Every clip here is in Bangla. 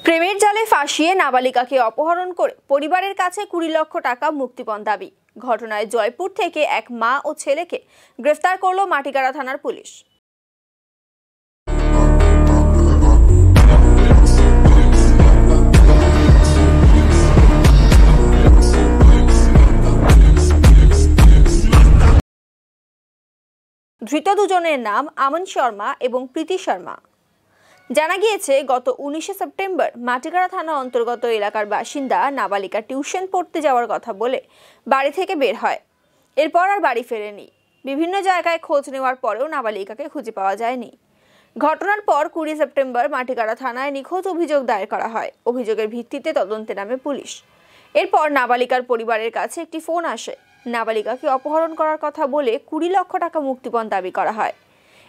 প্রেমের জালে ফাঁসিয়ে নাবালিকাকে অপহরণ করে পরিবারের কাছে 20 লক্ষ টাকা মুক্তিপণ দাবি। ঘটনায় জয়পুর থেকে এক মা ও ছেলেকে গ্রেফতার করল মাটিগাড়া থানার পুলিশ। ধৃত দুজনের নাম আমন শর্মা এবং প্রীতি শর্মা। জানা গিয়েছে, গত 19 সেপ্টেম্বর মাটিগাড়া থানা অন্তর্গত এলাকার বাসিন্দা নাবালিকা টিউশন পড়তে যাওয়ার কথা বলে বাড়ি থেকে বের হয়। এরপর আর বাড়ি ফেরেনি। বিভিন্ন জায়গায় খোঁজ নেওয়ার পরেও নাবালিকাকে খুঁজে পাওয়া যায়নি। ঘটনার পর 20 সেপ্টেম্বর মাটিগাড়া থানায় নিখোঁজ অভিযোগ দায়ের করা হয়। অভিযোগের ভিত্তিতে তদন্তে নামে পুলিশ। এরপর নাবালিকার পরিবারের কাছে একটি ফোন আসে। নাবালিকাকে অপহরণ করার কথা বলে 20 লক্ষ টাকা মুক্তিপণ দাবি করা হয়।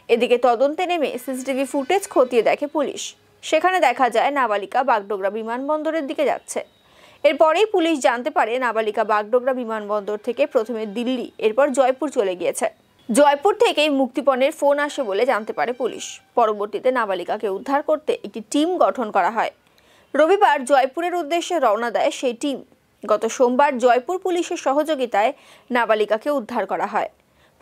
এদিকে তদন্তে নেমে সিসিটিভি ফুটেজ খতিয়ে দেখে পুলিশ। সেখানে দেখা যায় নাবালিকা বাগডোগরা বিমানবন্দরের দিকে যাচ্ছে। এরপরেই পুলিশ জানতে পারে নাবালিকা বাগডোগরা বিমানবন্দর থেকে প্রথমে দিল্লি, এরপর জয়পুর চলে গিয়েছে। জয়পুর থেকেই মুক্তিপণের ফোন আসে বলে জানতে পারে পুলিশ। পরবর্তীতে নাবালিকাকে উদ্ধার করতে একটি টিম গঠন করা হয়। রবিবার জয়পুরের উদ্দেশ্যে রওনা দেয় সেই টিম। গত সোমবার জয়পুর পুলিশের সহযোগিতায় নাবালিকাকে উদ্ধার করা হয়।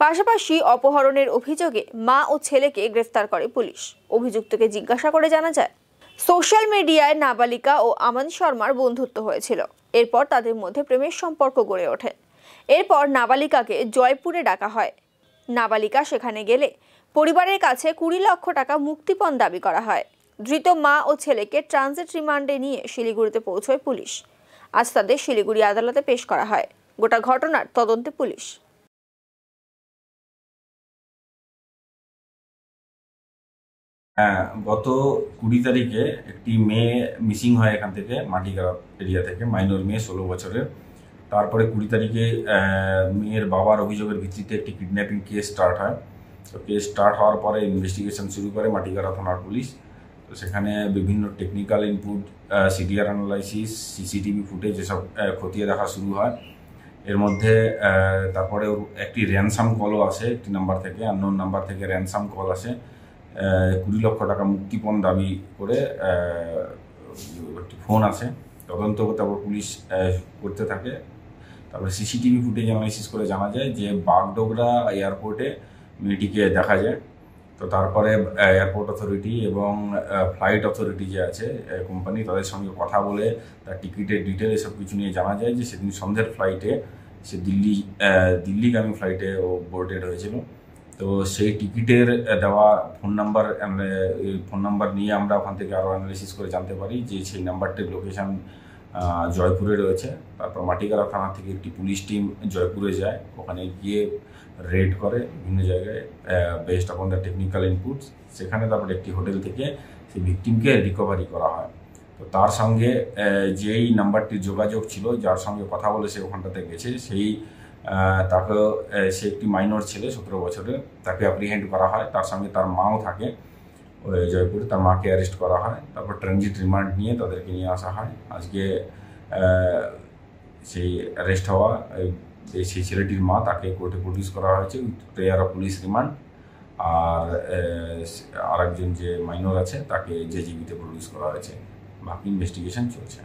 পাশাপাশি অপহরণের অভিযোগে মা ও ছেলেকে গ্রেফতার করে পুলিশ। অভিযুক্তকে জিজ্ঞাসা করে জানা যায়, সোশ্যাল মিডিয়ায় নাবালিকা ও আমন শর্মার বন্ধুত্ব হয়েছিল। এরপর তাদের মধ্যে প্রেমের সম্পর্ক গড়ে ওঠে। এরপর নাবালিকাকে জয়পুরে ডাকা হয়। নাবালিকা সেখানে গেলে পরিবারের কাছে 20 লক্ষ টাকা মুক্তিপণ দাবি করা হয়। ধৃত মা ও ছেলেকে ট্রানজিট রিমান্ডে নিয়ে শিলিগুড়িতে পৌঁছয় পুলিশ। আজ তাদের শিলিগুড়ি আদালতে পেশ করা হয়। গোটা ঘটনার তদন্তে পুলিশ। গত 20 তারিখে একটি মেয়ে মিসিং হয় এখান থেকে মাটিগাড়া এরিয়া থেকে, মাইনর মেয়ে 16 বছরের। তারপরে 20 তারিখে মেয়ের বাবার অভিযোগের ভিত্তিতে একটি কিডন্যাপিং কেস স্টার্ট হয়। তো কেস স্টার্ট হওয়ার পরে ইনভেস্টিগেশন শুরু করে মাটিগাড়া থানার পুলিশ। তো সেখানে বিভিন্ন technical input, CDR analysis, CCTV footage এসব খতিয়ে দেখা শুরু হয়। এর মধ্যে তারপরে একটি র্যানসাম কলও আসে, একটি নাম্বার থেকে, আননোন নাম্বার থেকে র্যানসাম কল আসে। 20 লক্ষ টাকা মুক্তিপণ দাবি করে একটি ফোন আসে। তদন্ত তারপর পুলিশ করতে থাকে। তারপরে সিসিটিভি ফুটেজ অ্যানালাইসিস করে জানা যায় যে বাগডোগরা এয়ারপোর্টে মেয়েটিকে দেখা যায়। তো তারপরে এয়ারপোর্ট অথরিটি এবং ফ্লাইট অথরিটি যে আছে কোম্পানি, তাদের সঙ্গে কথা বলে তার টিকিটের ডিটেল এসব কিছু নিয়ে জানা যায় যে সেদিন সন্ধ্যের ফ্লাইটে সে দিল্লিগামী ফ্লাইটে ও বোর্ডেড হয়েছিল। তো সেই টিকিটের দেওয়া ফোন নাম্বার নিয়ে আমরা ওখান থেকে আরও অ্যানালিসিস করে জানতে পারি যে সেই নাম্বারটির লোকেশান জয়পুরে রয়েছে। তারপর মাটিগাড়া থানা থেকে একটি পুলিশ টিম জয়পুরে যায়। ওখানে গিয়ে রেড করে বিভিন্ন জায়গায় based upon the technical inputs. সেখানে তারপর একটি হোটেল থেকে সেই ভিকটিমকে রিকভারি করা হয়। তো তার সঙ্গে যেই নাম্বারটির যোগাযোগ ছিল, যার সঙ্গে কথা বলে সে ওখানটাতে গেছে, তাকে সে একটি মাইনর ছেলে 17 বছরের, তাকে অ্যাপ্রিহেন্ড করা হয়। তার সঙ্গে তার মাও থাকে ওই জয়পুরে, তার মাকে অ্যারেস্ট করা হয়। তারপর ট্রানজিট রিমান্ড নিয়ে তাদেরকে নিয়ে আসা হয়। আজকে সেই অ্যারেস্ট হওয়া সেই ছেলেটির মা, তাকে কোর্টে প্রডিউস করা হয়েছে with prayer of police remand. আর আরেকজন যে মাইনর আছে তাকে জেজিবিতে প্রডিউস করা হয়েছে। বাকি ইনভেস্টিগেশন চলছে।